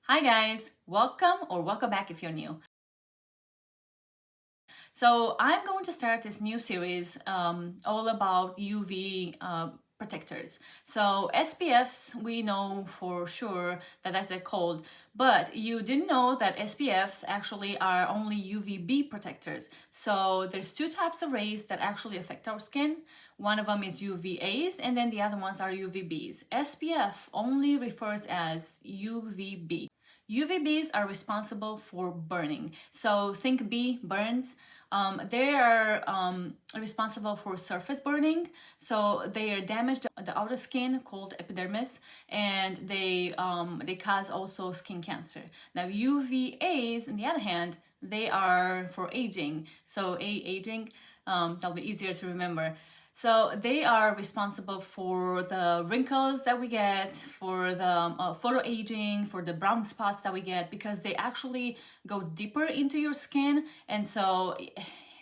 Hi guys, welcome back if you're new. So I'm going to start this new series all about UV protectors. So SPFs, we know for sure that that's they're called, but you didn't know that SPFs actually are only UVB protectors. So there's two types of rays that actually affect our skin. One of them is UVAs and then the other ones are UVBs. SPF only refers as UVB. UVBs are responsible for burning. So think B, burns. They are responsible for surface burning. So they damage the outer skin called epidermis, and they cause also skin cancer. Now UVAs, on the other hand, they are for aging. So aging, that'll be easier to remember. So they are responsible for the wrinkles that we get, for the photo aging, for the brown spots that we get, because they actually go deeper into your skin. And so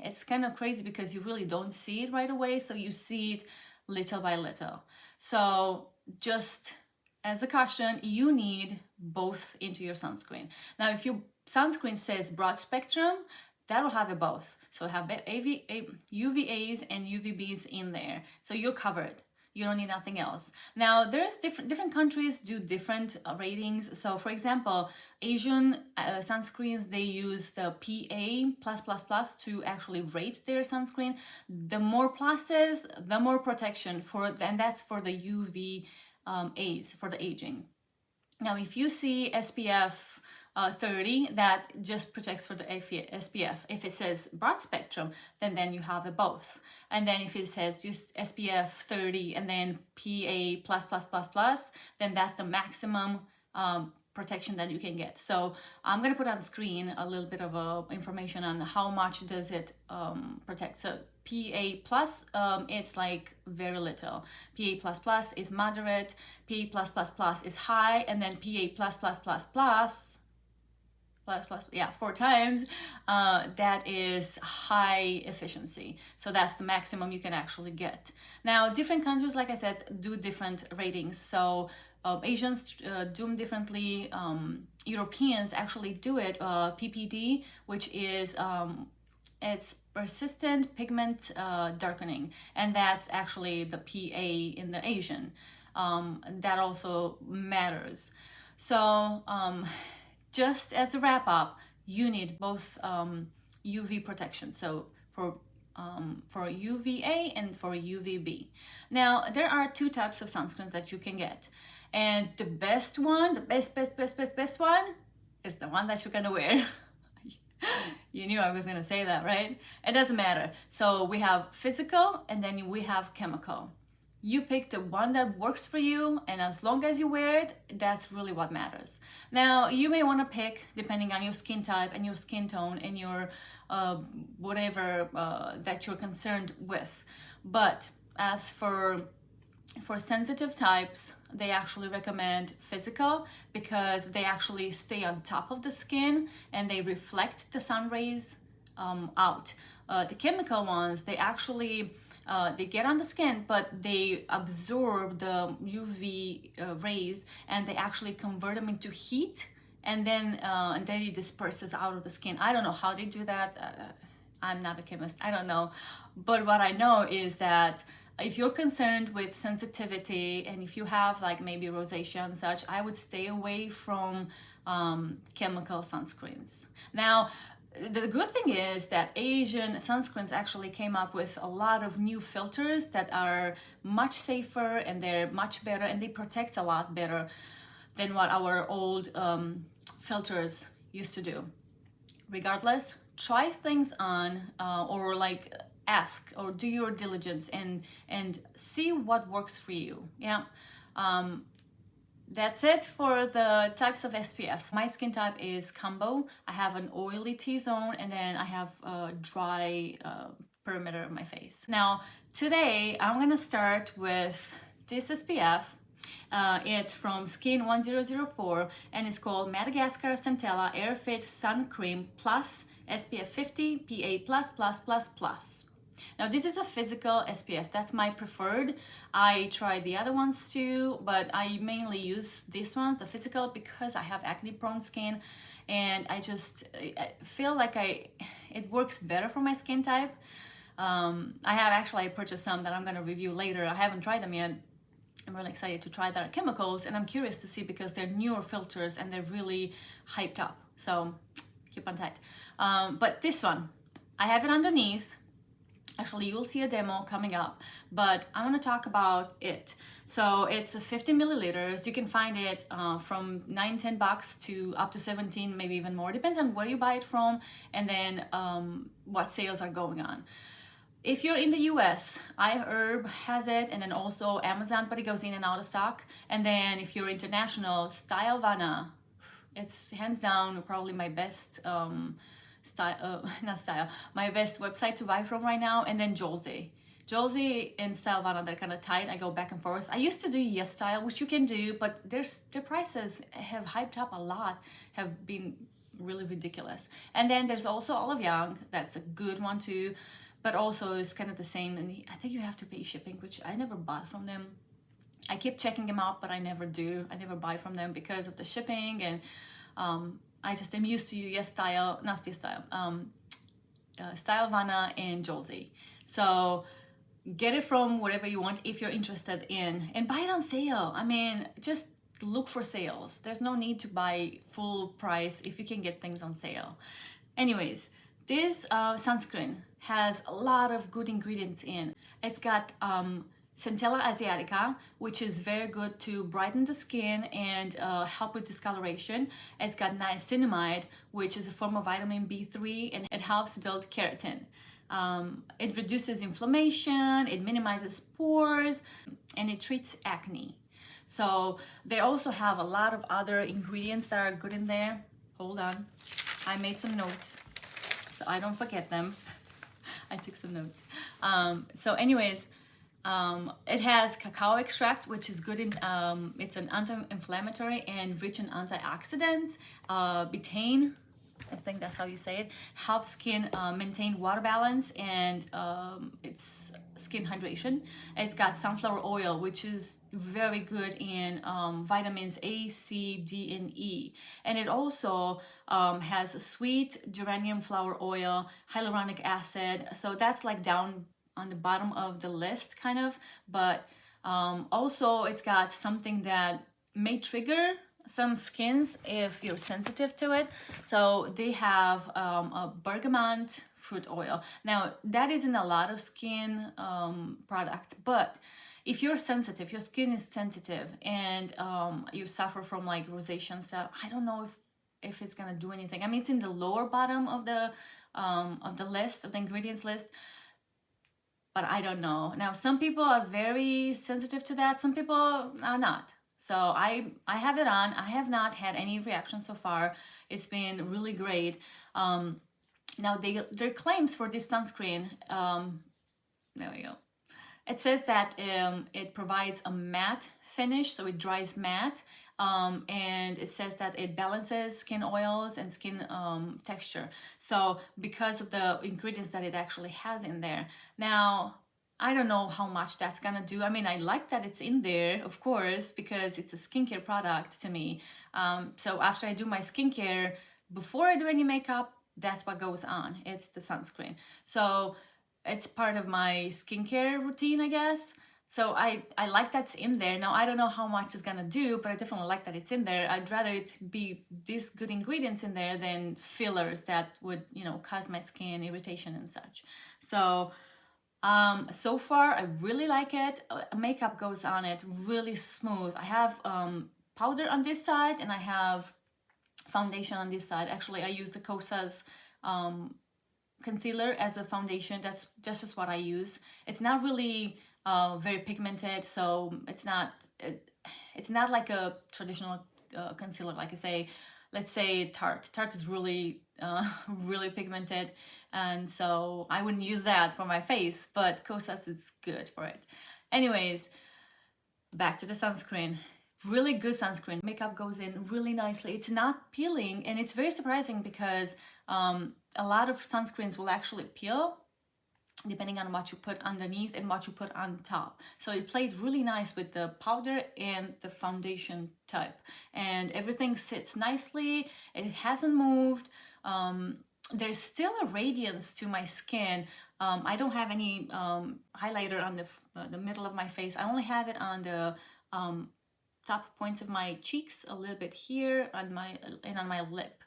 it's kind of crazy because you really don't see it right away. So you see it little by little. So just as a caution, you need both into your sunscreen. Now, if your sunscreen says broad spectrum, that'll have it both. So have UVAs and UVBs in there. So you're covered. You don't need nothing else. Now, there's different countries do different ratings. So for example, Asian sunscreens, they use the PA+++ to actually rate their sunscreen. The more pluses, the more protection and that's for the UV A's, for the aging. Now, if you see SPF 30, that just protects for the SPF. If it says broad spectrum, then you have it both. And then if it says just SPF 30 and then PA++++, then that's the maximum protection that you can get. So I'm gonna put on screen a little bit of information on how much does it protect. So PA plus, it's like very little. PA++ is moderate, PA+++ is high, and then PA+++++, yeah, 4 times, that is high efficiency. So that's the maximum you can actually get. Now, different countries, like I said, do different ratings. So Asians do them differently. Europeans actually do it PPD, which is it's persistent pigment darkening, and that's actually the PA in the Asian. That also matters. So just as a wrap up, you need both UV protection. So for UVA and for UVB. Now, there are 2 types of sunscreens that you can get. And the best one, the best one is the one that you're gonna wear. You knew I was gonna say that, right? It doesn't matter. So we have physical and then we have chemical. You pick the one that works for you, and as long as you wear it, that's really what matters. Now, you may want to pick, depending on your skin type and your skin tone and your whatever that you're concerned with. But as for sensitive types, they actually recommend physical because they actually stay on top of the skin and they reflect the sun rays out. The chemical ones, they actually they get on the skin, but they absorb the UV rays and they actually convert them into heat, and then it disperses out of the skin. I don't know how they do that. I'm not a chemist, I don't know. But what I know is that if you're concerned with sensitivity and if you have like maybe rosacea and such, I would stay away from chemical sunscreens. Now, the good thing is that Asian sunscreens actually came up with a lot of new filters that are much safer and they're much better and they protect a lot better than what our old filters used to do. Regardless, try things on or like ask or do your diligence and see what works for you. Yeah. That's it for the types of SPFs. My skin type is combo. I have an oily T-zone and then I have a dry perimeter of my face. Now, today I'm gonna start with this SPF. It's from Skin1004 and it's called Madagascar Centella Airfit Sun Cream Plus SPF 50 PA++++. Now this is a physical SPF, that's my preferred. I tried the other ones too, but I mainly use these ones, the physical, because I have acne prone skin, and I feel like it works better for my skin type. I purchased some that I'm gonna review later. I haven't tried them yet. I'm really excited to try their chemicals, and I'm curious to see because they're newer filters and they're really hyped up. So keep on tight. But this one, I have it underneath. Actually, you'll see a demo coming up, but I want to talk about it. So it's 50 milliliters. You can find it from $9-10 to up to 17, maybe even more. Depends on where you buy it from, and then what sales are going on. If you're in the US, iHerb has it, and then also Amazon, but it goes in and out of stock. And then if you're international, Stylovana, it's hands down probably my best my best website to buy from right now. And then Jolzy and Stylovana, they're kind of tight. I go back and forth. I used to do Yes Style, which you can do, but their prices have hyped up a lot, have been really ridiculous. And then there's also Olive Young, that's a good one too, but also it's kind of the same, and I think you have to pay shipping, which I never bought from them. I keep checking them out, but I never do. I never buy from them because of the shipping, and I just am used to Yes Style, not Yes Style, Stylovana and Jolzy. So get it from whatever you want if you're interested in, and buy it on sale. I mean, just look for sales. There's no need to buy full price if you can get things on sale. Anyways, this sunscreen has a lot of good ingredients in. It's got Centella asiatica, which is very good to brighten the skin and help with discoloration. It's got niacinamide, which is a form of vitamin B3, and it helps build keratin. It reduces inflammation, it minimizes pores, and it treats acne. So they also have a lot of other ingredients that are good in there. Hold on, I made some notes so I don't forget them. I took some notes. So anyways, it has cacao extract, which is good in, it's an anti-inflammatory and rich in antioxidants. Betaine, I think that's how you say it, helps skin maintain water balance and it's skin hydration. It's got sunflower oil, which is very good in vitamins A, C, D, and E. And it also has a sweet geranium flower oil, hyaluronic acid. So that's like down on the bottom of the list kind of, but also it's got something that may trigger some skins if you're sensitive to it. So they have a bergamot fruit oil. Now that isn't a lot of skin products, but if you're sensitive, your skin is sensitive, and you suffer from like rosacea and stuff, I don't know if it's gonna do anything. I mean, it's in the lower bottom of the list, of the ingredients list, but I don't know. Now some people are very sensitive to that, some people are not. So I have it on. I have not had any reaction so far. It's been really great. Now their claims for this sunscreen, there we go. It says that it provides a matte finish, so it dries matte, and it says that it balances skin oils and skin texture. So because of the ingredients that it actually has in there. Now, I don't know how much that's gonna do. I mean, I like that it's in there, of course, because it's a skincare product to me. So after I do my skincare, before I do any makeup, that's what goes on. It's the sunscreen. So it's part of my skincare routine, I guess. So I like that's in there. Now, I don't know how much it's gonna do, but I definitely like that it's in there. I'd rather it be these good ingredients in there than fillers that would, you know, cause my skin irritation and such. So so far, I really like it. Makeup goes on it really smooth. I have powder on this side and I have foundation on this side. Actually, I use the Kosas concealer as a foundation. That's just what I use. It's not really very pigmented, so it's not like a traditional concealer. Like I say, let's say Tarte. Tarte is really really pigmented, and so I wouldn't use that for my face, but Kosas is good for it. Anyways, back to the sunscreen. Really good sunscreen. Makeup goes in really nicely. It's not peeling, and it's very surprising because a lot of sunscreens will actually peel. depending on what you put underneath and what you put on top. So it played really nice with the powder and the foundation type, and everything sits nicely. It hasn't moved. There's still a radiance to my skin. I don't have any highlighter on the middle of my face. I only have it on the top points of my cheeks, a little bit here on my and on my lip,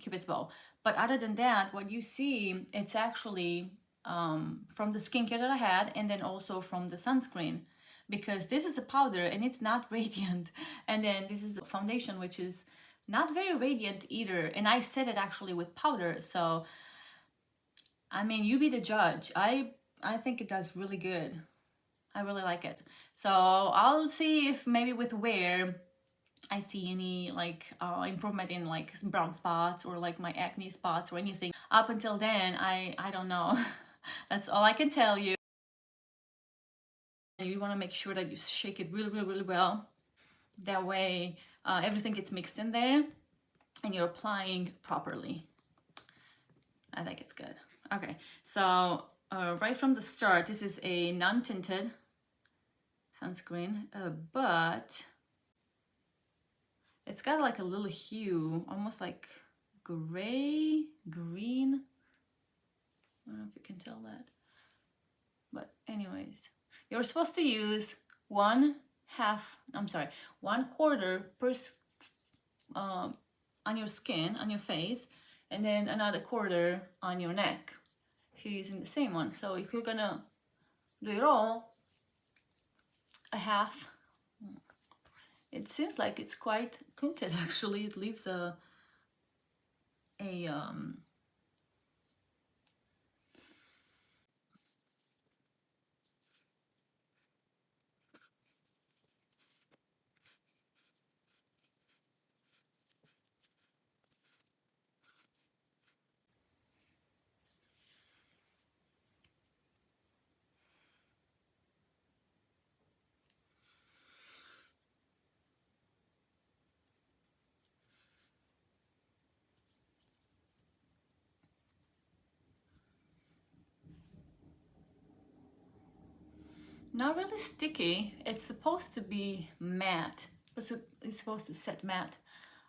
cupid's bow. But other than that, what you see, it's actually from the skincare that I had, and then also from the sunscreen, because this is a powder and it's not radiant, and then this is a foundation which is not very radiant either, and I set it actually with powder. So I mean, you be the judge. I think it does really good. I really like it. So I'll see if maybe with wear I see any like improvement in like some brown spots or like my acne spots or anything. Up until then, I don't know. That's all I can tell you. You want to make sure that you shake it really well. That way everything gets mixed in there and you're applying properly. I think it's good. Okay, so right from the start, this is a non-tinted sunscreen, but it's got like a little hue, almost like gray, green. I don't know if you can tell that. But anyways, you're supposed to use 1/4 per on your skin, on your face, and then another quarter on your neck if you're using the same one. So if you're gonna do it all, a half. It seems like it's quite tinted actually. It leaves a not really sticky. It's supposed to be matte. It's supposed to set matte.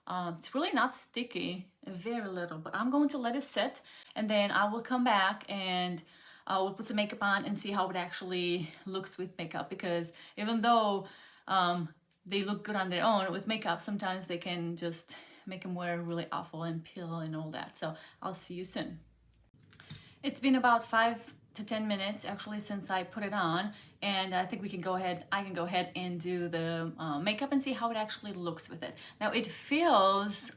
It's really not sticky, very little, but I'm going to let it sit, and then I will come back and I will put some makeup on and see how it actually looks with makeup, because even though they look good on their own, with makeup sometimes they can just make them wear really awful and peel and all that. So I'll see you soon. It's been about 5 to 10 minutes actually since I put it on, and I think I can go ahead and do the makeup and see how it actually looks with it. Now it feels,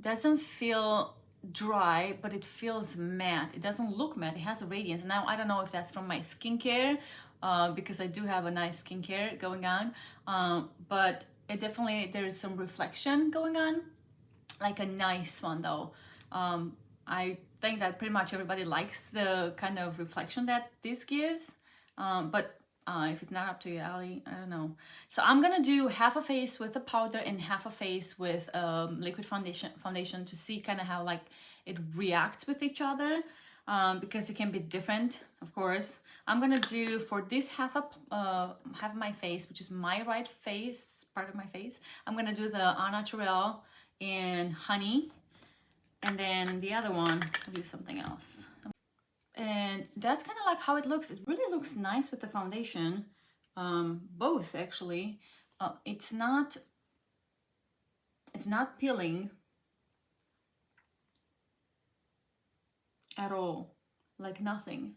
doesn't feel dry, but it feels matte. It doesn't look matte, it has a radiance. Now I don't know if that's from my skincare, because I do have a nice skincare going on, but it definitely, there's some reflection going on, like a nice one though. I think that pretty much everybody likes the kind of reflection that this gives, but if it's not up to you, Ali, I don't know. So I'm gonna do half a face with a powder and half a face with liquid foundation to see kind of how like it reacts with each other, because it can be different, of course. I'm gonna do for this half of my face, which is my right face, part of my face, I'm gonna do the Au Naturel in Honey. And then the other one, I'll do something else. And that's kind of like how it looks. It really looks nice with the foundation. Both actually. It's not peeling at all. Like nothing.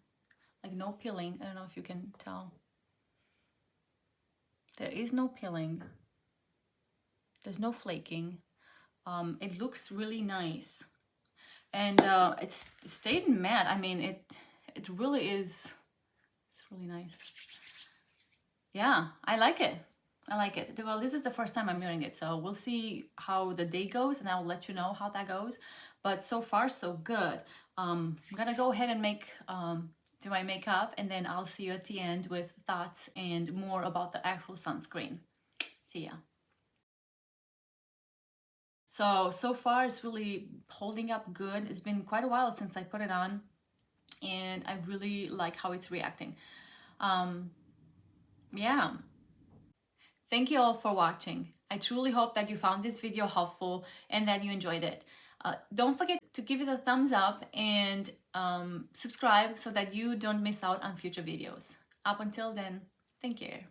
Like no peeling. I don't know if you can tell. There is no peeling. There's no flaking. It looks really nice. And it stayed matte. I mean, it really is. It's really nice. Yeah, I like it. I like it. Well, this is the first time I'm wearing it, so we'll see how the day goes, and I'll let you know how that goes. But so far, so good. I'm gonna go ahead and do my makeup, and then I'll see you at the end with thoughts and more about the actual sunscreen. See ya. So far it's really holding up good. It's been quite a while since I put it on. and I really like how it's reacting. Yeah. Thank you all for watching. I truly hope that you found this video helpful and that you enjoyed it. Don't forget to give it a thumbs up and subscribe so that you don't miss out on future videos. Up until then, take care.